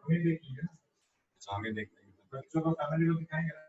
हमें देख लिया, आगे देख लेंगे। बच्चों को फैमिली को दिखाएंगे।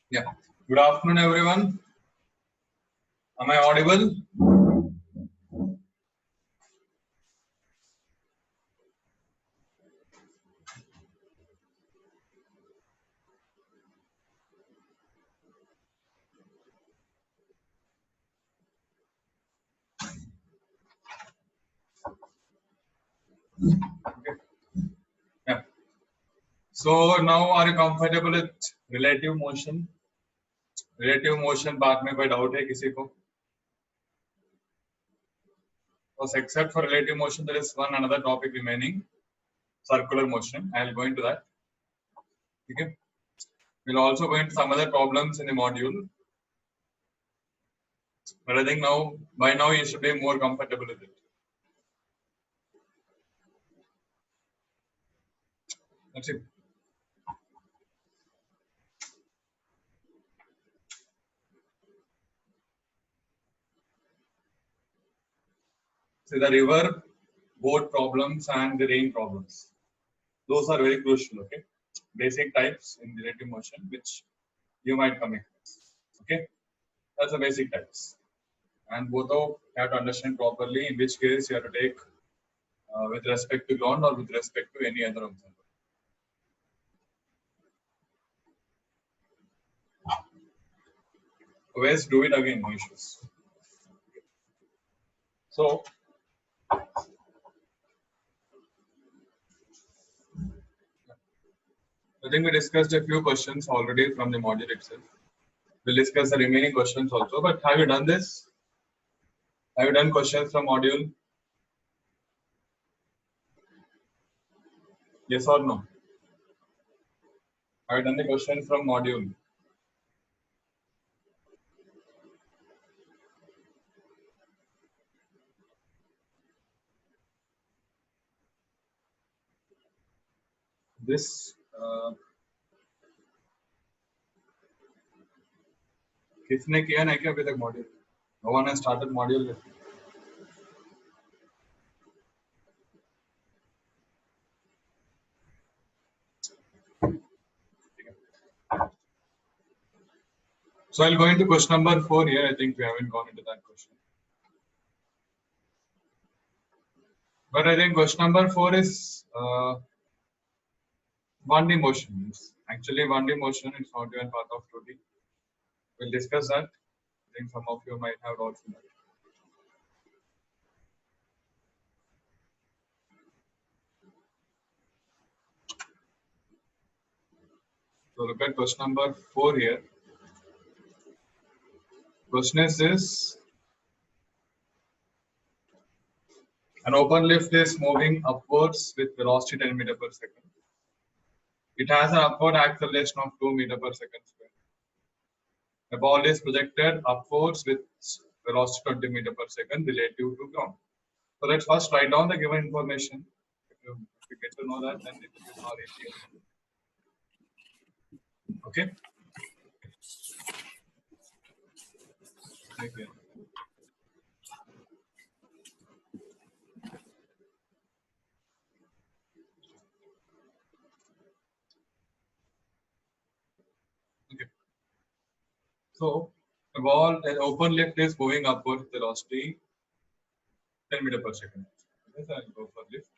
Yeah. Good afternoon, everyone. Am I audible? Okay. Yeah. So now are you comfortable with relative motion? Relative motion बात में कोई डाउट है किसी को? So except for relative motion, there is one another topic remaining, circular motion. I will go into that. Okay. We'll also go into some other problems in the module. But I think now, by now, you should be more comfortable with it. That's it. So the river, boat problems and the rain problems. Those are very crucial, okay? Basic types in relative motion, which you might come across. Okay? That's the basic types. And both of you have to understand properly in which case you have to take with respect to ground or with respect to any other observer. Always do it again, no issues. So, I think we discussed a few questions already from the module itself. We'll discuss the remaining questions also. But have you done this? Have you done questions from module? Yes or no? Have you done the questions from module? this किसने किया नहीं क्या अभी तक module? No one has started module. So I'll go into question number 4 here. I think we haven't gone into that question. But I think question number 4 is 1D motion. Actually 1D motion is not even part of 2D. We'll discuss that. I think some of you might have doubts in that. So look at question number 4 here. Question is this. An open lift is moving upwards with velocity 10 meter per second. It has an upward acceleration of 2 meter per second square. The ball is projected upwards with velocity 20 meter per second relative to ground. So let's first write down the given information. If you get to know that, then it will be more easier. Okay. Okay. Okay. So the ball, an open lift is moving upward with velocity 10 meter per second. Yes, I'll go for lift.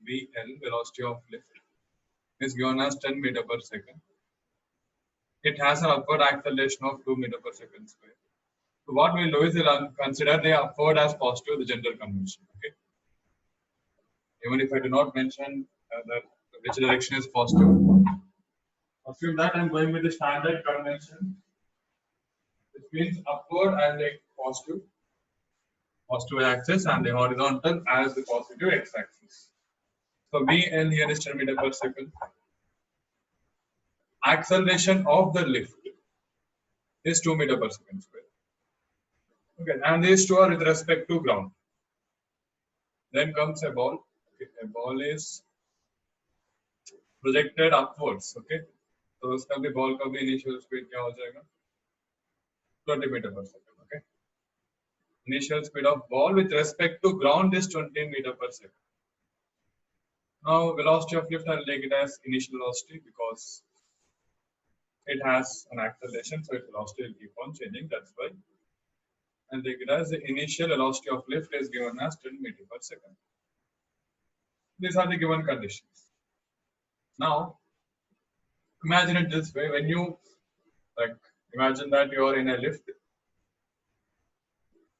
VL, velocity of lift, is given as 10 meter per second. It has an upward acceleration of 2 meter per second square. So what we'll do is we'll consider the upward as positive, the general convention. Okay. Even if I do not mention that which direction is positive, assume that I'm going with the standard convention, which means upward as the positive axis and the horizontal as the positive x-axis. So VL here is 10 meter per second. Acceleration of the lift is 2 meter per second square. Okay, and these two are with respect to ground. Then comes a ball. Okay, a ball is projected upwards. Okay, so इसका भी ball का भी initial speed क्या हो जाएगा? 20 meter per second. Okay, initial speed of ball with respect to ground is 20 meter per second. Now velocity of lift, I'll take it as initial velocity because it has an acceleration, so its velocity will keep on changing. That's why. And take it as the initial velocity of lift is given as 10 meter per second. These are the given conditions. Now, imagine it this way: when you imagine that you are in a lift, the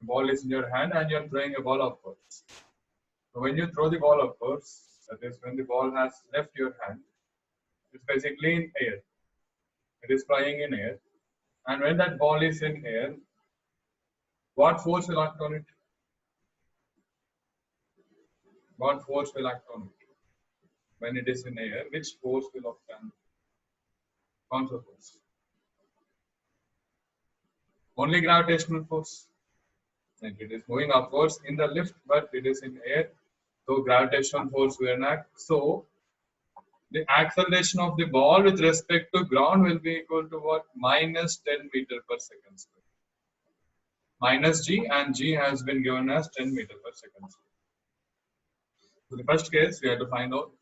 ball is in your hand, and you are throwing a ball upwards. So when you throw the ball upwards, that is when the ball has left your hand, it's basically in air. It is flying in air, and when that ball is in air, what force will act on it? What force will act on it? When it is in air, which force will act on it? Counter force. Only gravitational force. Like it is moving upwards in the lift, but it is in air, so gravitational force will act. So the acceleration of the ball with respect to ground will be equal to what? Minus 10 meter per second square. Minus g, and g has been given as 10 meter per second square. So the first case, we have to find out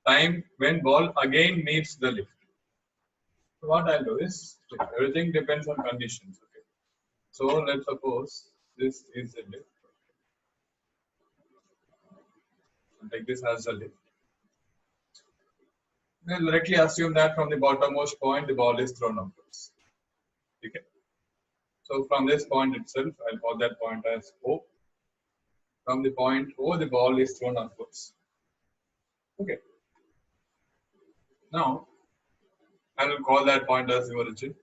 time when ball again meets the lift. So what I'll do is, everything depends on conditions. Okay. So let's suppose this is the lift. I'll take this as a lift. We'll directly assume that from the bottommost point, the ball is thrown upwards. Okay. So from this point itself, I'll call that point as O. From the point O, the ball is thrown upwards. Okay. Now, I will call that point as the origin.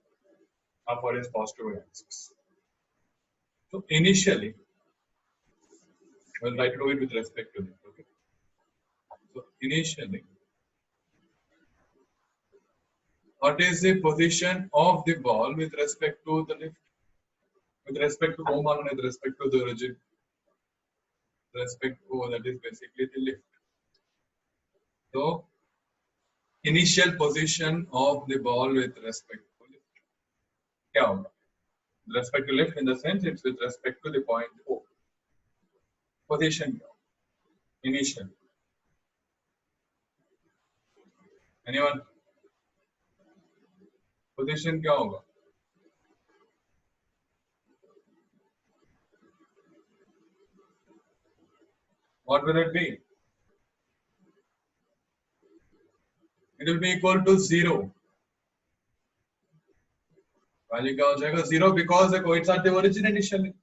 Upward is positive axis. So initially, we'll try to do it with respect to it. Okay. So initially, what is the position of the ball with respect to the lift? With respect to O, with respect to the origin. With respect to O, that is basically the lift. So initial position of the ball with respect to lift. क्या होगा? With respect to lift in the sense it's with respect to the point O. Position क्या होगा? Initial. Anyone? Position क्या होगा? What will it be? It will be equal to 0. Value क्या हो जाएगा? 0 because the coins are the origin initially.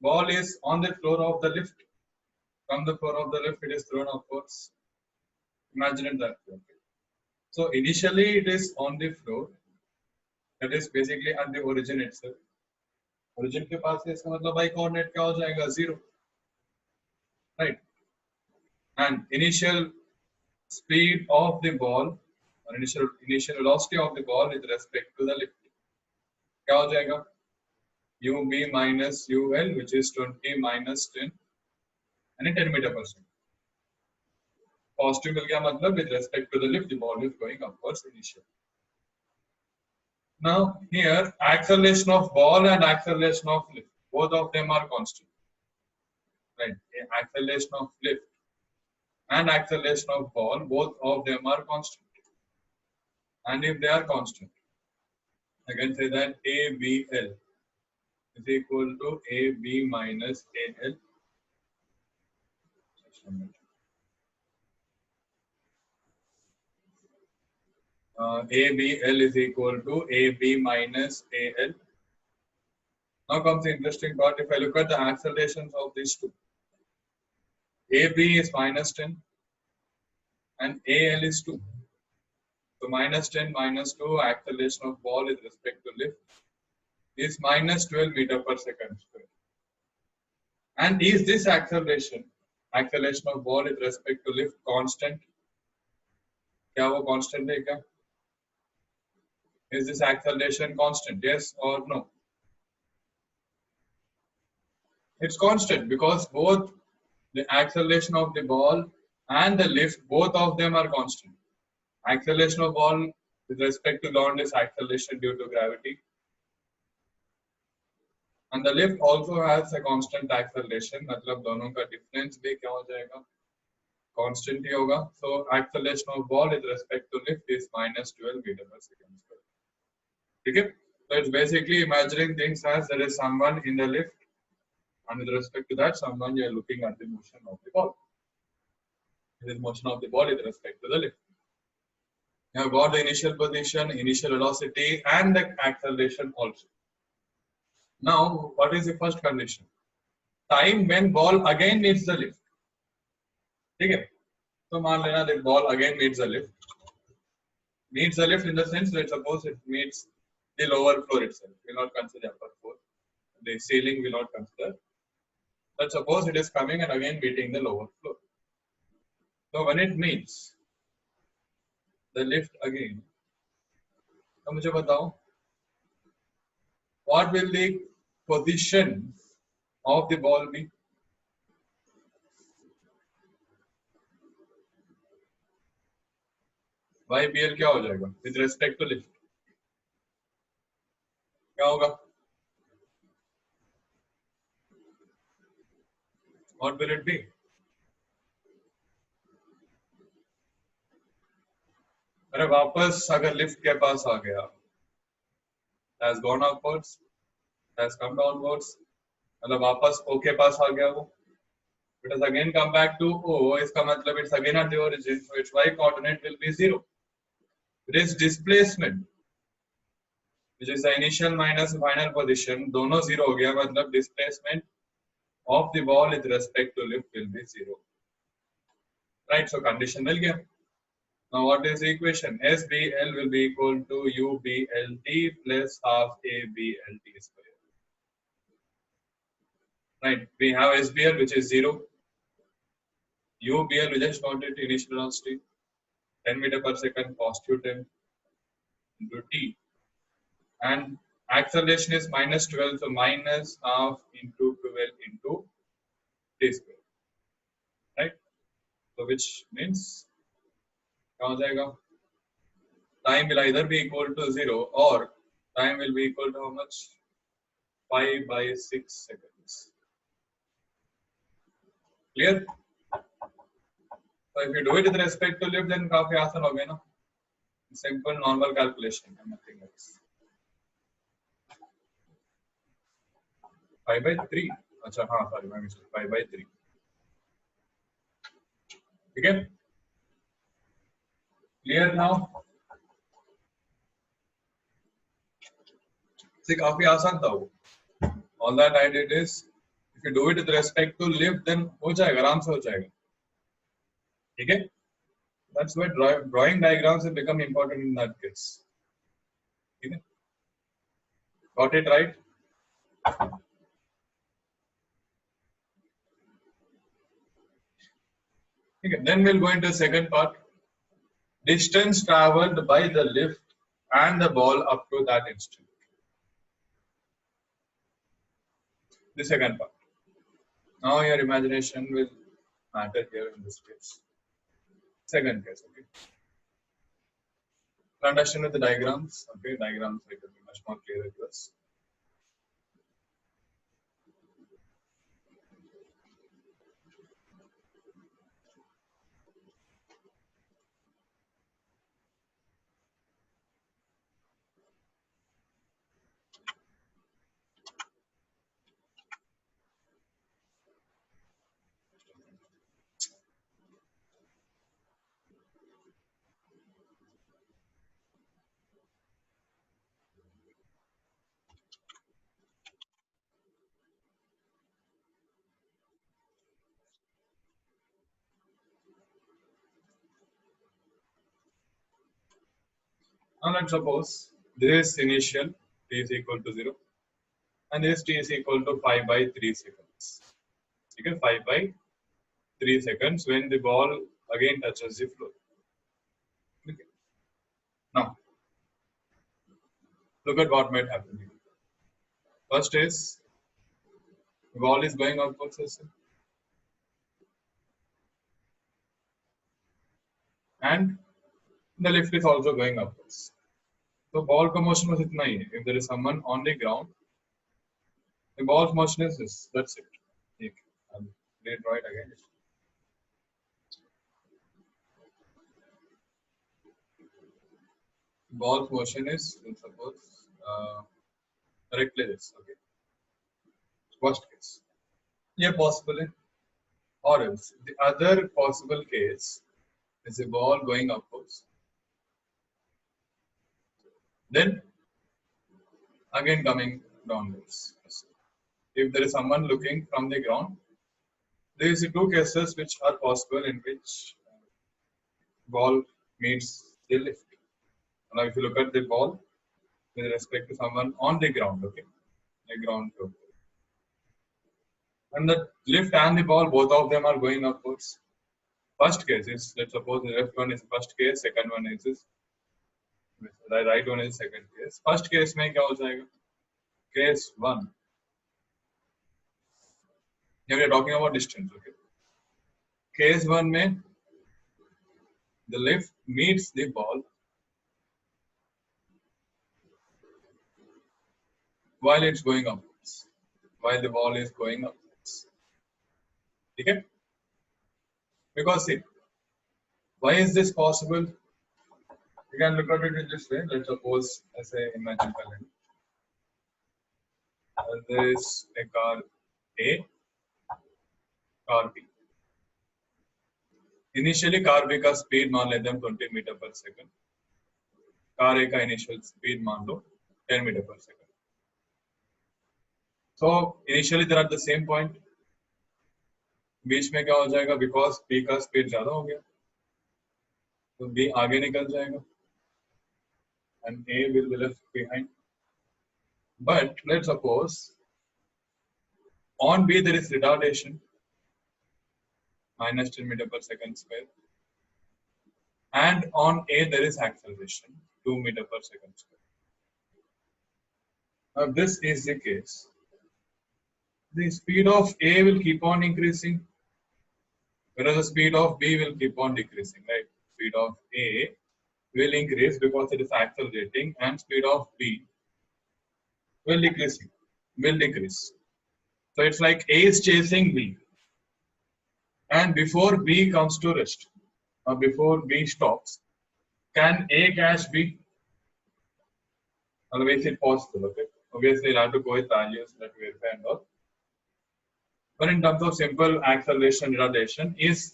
Ball is on the floor of the lift. From the floor of the lift, it is thrown upwards. Imagine it that way. So initially it is on the floor. That is basically at the origin itself. Origin के पास है इसका मतलब by coordinate क्या हो जाएगा? 0. Right. And initial speed of the ball or initial velocity of the ball with respect to the lift. क्या हो जाएगा? UB minus UL, which is 20 minus 10 and 10 meter per second. Positive मिल गया मतलब with respect to the lift, the ball is going upwards initially. Now here acceleration of ball and acceleration of lift, both of them are constant. Right? Acceleration of lift and acceleration of ball, both of them are constant. And if they are constant, I can say that ABL is equal to AB minus AL. ABL is equal to AB minus AL. Now comes the interesting part. If I look at the accelerations of these two, AB is minus 10 and AL is 2. So minus 10 minus 2 acceleration of ball with respect to lift is minus 12 meter per second square. And is this acceleration of ball with respect to lift constant? क्या वो constant है क्या? Is this acceleration constant? Yes or no? It's constant because both the acceleration of the ball and the lift, both of them are constant. Acceleration of ball with respect to ground is acceleration due to gravity. And the lift also has a constant acceleration. मतलब दोनों का difference भी क्या हो जाएगा? Constant ही होगा. So acceleration of ball with respect to lift is minus 12 meter per second square. Okay? So it's basically imagining things as there is someone in the lift, and with respect to that, someone you are looking at the motion of the ball. This motion of the ball with respect to the lift. You have got the initial position, initial velocity, and the acceleration also. Now, what is the first condition? Time when ball again meets the lift. Okay? So, मान लेना the ball again meets the lift. Meets the lift in the sense that suppose it meets the lower floor itself. We will not consider the upper floor. The ceiling will not consider. But suppose it is coming and again meeting the lower floor. So when it meets the lift again, तो मुझे बताओ, what will the position of the ball be? YBL क्या हो जाएगा? With respect to lift, क्या होगा? What will it be? अरे वापस अगर लिफ्ट के पास आ गया, has gone upwards, has come downwards, मतलब वापस O के पास आ गया वो, it has again come back to O, इसका मतलब it's again at the origin, so its y coordinate will be 0. It is displacement, which is the initial minus final position, दोनों 0 हो गया, मतलब displacement of the ball with respect to lift will be 0. Right, so condition मिल गया. Now what is the equation? SBL will be equal to UBLT plus half ABLT square. Right, we have SBL which is 0. UBL we just got it, initial velocity 10 meter per second positive 10 into T. And acceleration is minus 12, so minus half into 12 into T square. Right? So which means क्या हो जाएगा? Time will either be equal to 0 or time will be equal to how much? 5/6 seconds. Clear? So if you do it with respect to lift, then काफी आसान हो गया ना? Simple normal calculation and nothing else. 5/3. अच्छा हाँ sorry मैं mistake 5/3. ठीक है? Clear now? See काफी आसान था वो. All that I did is if you do it with respect to lift, then हो जाएगा आराम से हो जाएगा. ठीक है? That's why drawing diagrams have become important in that case. Okay. Got it right? Okay. Then we'll go into the second part. Distance traveled by the lift and the ball up to that instant. The second part. Now your imagination will matter here in this case. Second case, okay. Understand with the diagrams, okay. Diagrams will be much more clear to us. Now let's suppose this initial t is equal to 0 and this t is equal to 5/3 seconds. Okay, 5/3 seconds when the ball again touches the floor. Okay. Now, look at what might happen here. First is the ball is going upwards and the lift is also going upwards. So ball का motion was इतना ही है. If there is someone on the ground, the ball's motion is this. That's it. Okay. I'll draw it again. Ball's motion is, let's suppose, directly this. Okay. Worst case. Yeah, possible. Or else the other possible case is the ball going upwards. Then again coming downwards. If there is someone looking from the ground, there is two cases which are possible in which ball meets the lift. Now, if you look at the ball with respect to someone on the ground, okay, the ground floor, and the lift and the ball, both of them are going upwards. First case is, let's suppose the left one is first case, second one is this, the right one is second case. First case में क्या हो जाएगा? Case 1. Here we are talking about distance, okay. Case 1 में the lift meets the ball while it's going upwards, while the ball is going upwards. Okay? Because see, why is this possible? You can look at it in this way. Let's suppose, let's say, imagine there is a car A, car B. Initially, car B का speed मान लेते हैं 20 meter per second. Car A का initial speed मान लो 10 meter per second. So initially they are at the same point. बीच में क्या हो जाएगा? Because B का speed ज़्यादा हो गया, तो B आगे निकल जाएगा, and A will be left behind. But let's suppose on B there is retardation minus 10 meter per second square, and on A there is acceleration 2 meter per second square. Now this is the case. The speed of A will keep on increasing, whereas the speed of B will keep on decreasing, right? speed of A will increase because it is accelerating, and speed of B will decrease. So it's like A is chasing B, and before B comes to rest, or before B stops, can A catch B? Otherwise, it's possible. Okay. Obviously, you have to go with values that we verify and all. But in terms of simple acceleration retardation, is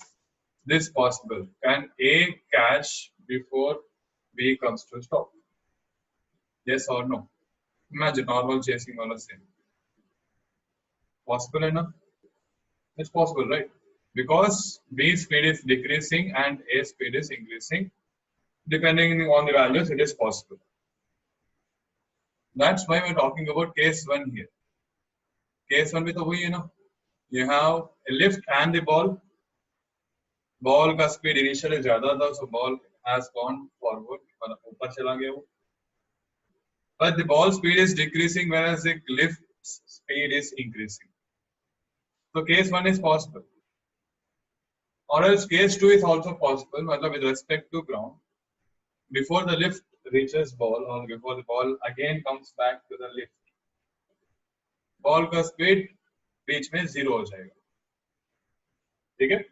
this possible? Can A catch before B comes to stop? Yes or no? Imagine normal chasing all the same. Possible enough? It's possible, right? Because B speed is decreasing and A speed is increasing. Depending on the values, it is possible. That's why we're talking about case 1 here. Case 1 with a way, you have a lift and the ball. Ball का speed initially ज़्यादा था, so ball has gone forward, मतलब ऊपर चला गया वो. But the ball speed is decreasing, whereas the lift speed is increasing. So case 1 is possible. Or else case 2 is also possible, मतलब with respect to ground. Before the lift reaches ball, or before the ball again comes back to the lift, ball का speed बीच में 0 हो जाएगा. ठीक है?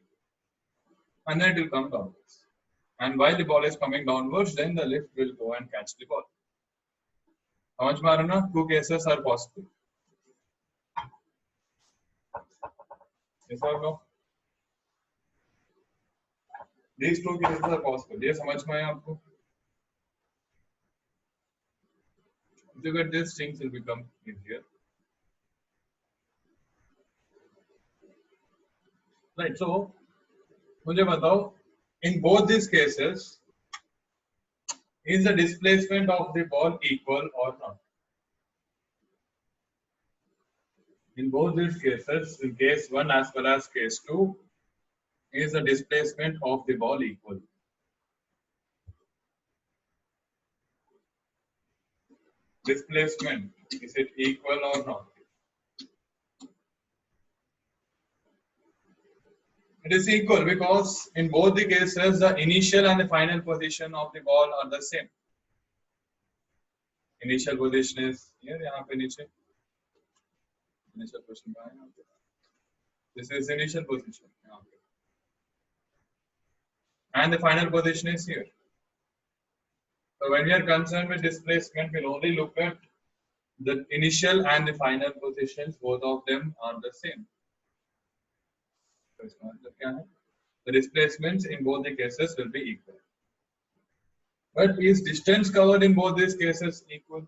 And then it will come downwards. And while the ball is coming downwards, then the lift will go and catch the ball. समझ में आ रहा ना? 2 cases are possible. Yes or no? These 2 cases are possible. ये समझ में आया आपको? If you get this, things will become easier. Right. So, मुझे बताओ, in both these cases, is the displacement of the ball equal or not? In both these cases, in case 1 as well as case 2, is the displacement of the ball equal? Displacement, is it equal or not? It is equal because in both the cases, the initial and the final position of the ball are the same. Initial position is here, यहाँ पे नीचे. Initial position कहाँ है यहाँ पे? This is initial position यहाँ पे. And the final position is here. So when we are concerned with displacement, we'll only look at the initial and the final positions. Both of them are the same. The displacements in both the cases will be equal. But is distance covered in both these cases equal?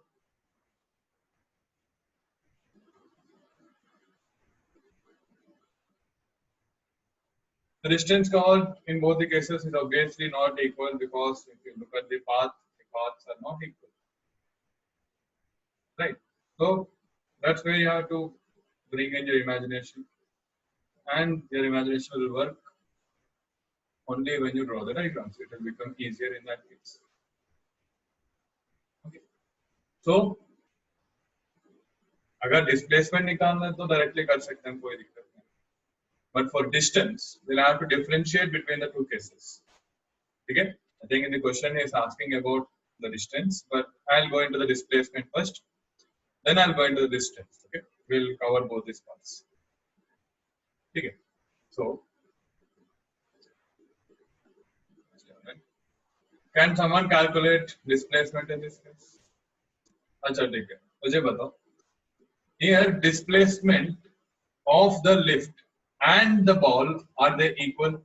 The distance covered in both the cases is obviously not equal because if you look at the paths are not equal. Right. So that's where you have to bring in your imagination. And your imagination will work only when you draw the diagrams. It will become easier in that case. Okay. So, अगर displacement निकालना है तो directly कर सकते हैं, कोई दिक्कत नहीं. But for distance, we'll have to differentiate between the 2 cases. Okay? I think in the question he is asking about the distance, but I'll go into the displacement first. Then I'll go into the distance. Okay? We'll cover both these parts. Okay? So, can someone calculate displacement in this case? अच्छा ठीक है, मुझे बताओ. Here displacement of the lift and the ball, are they equal?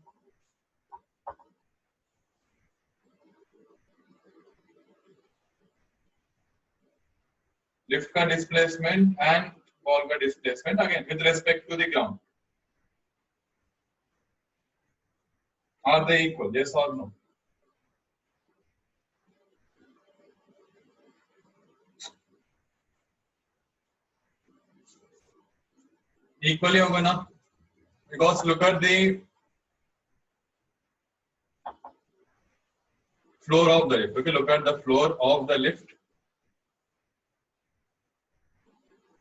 Lift का displacement and ball का displacement again with respect to the ground, are they equal? Yes or no? Equally होगा ना? Because look at the floor of the lift. Okay, look at the floor of the lift.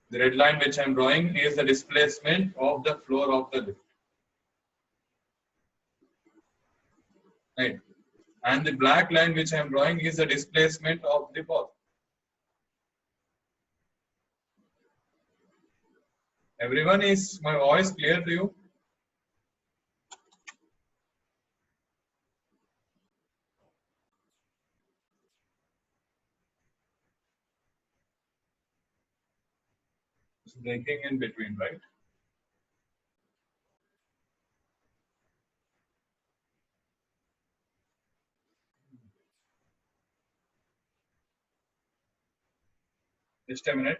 The red line which I am drawing is the displacement of the floor of the lift. Right. And the black line which I am drawing is the displacement of the path. Everyone, is my voice clear to you? It's breaking in between, right? Just a minute.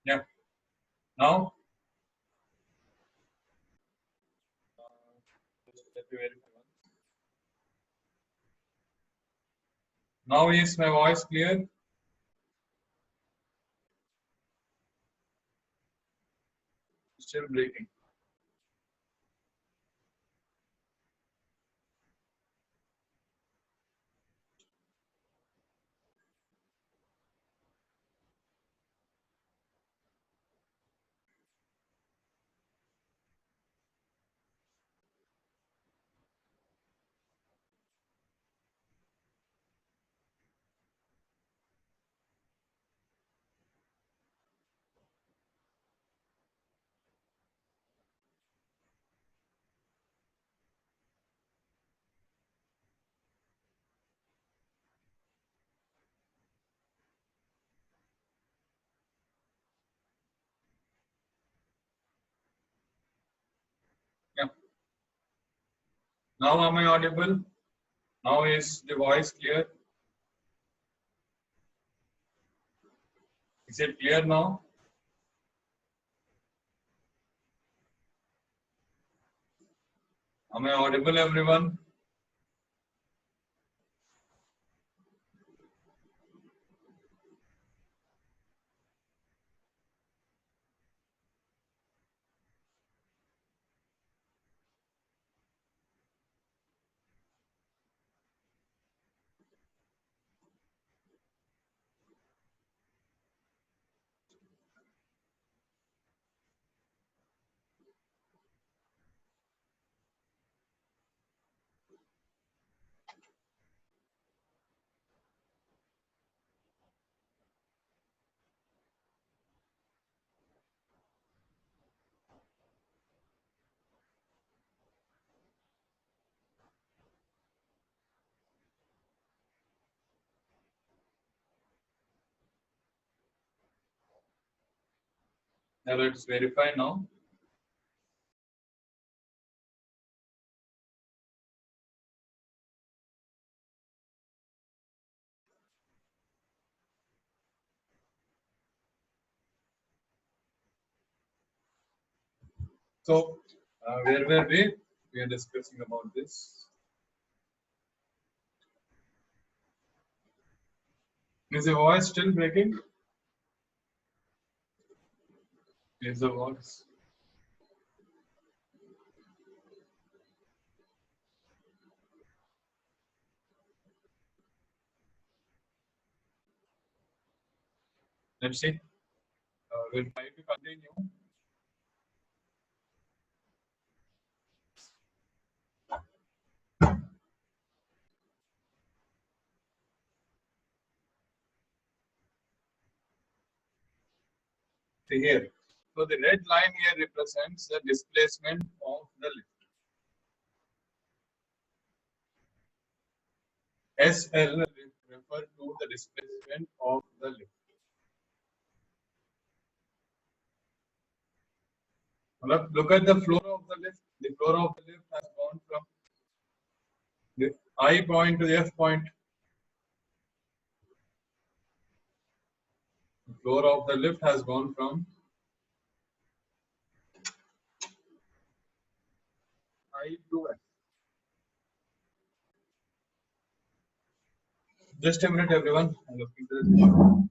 Yeah. Now, just let me verify once. Now is my voice clear? Still breaking. Yeah. Now am I audible? Now is the voice clear? Is it clear now? Am I audible, everyone? Now let's verify now. So, where were we? We are discussing about this. Is the voice still breaking? Is the voice? Let's see. We'll try to continue. See here. So the red line here represents the displacement of the lift. SL refer to the displacement of the lift. Look at the floor of the lift. The floor of the lift has gone from the I point to the F point. The floor of the lift has gone from I to F. Just a minute, everyone. I'm looking to this issue.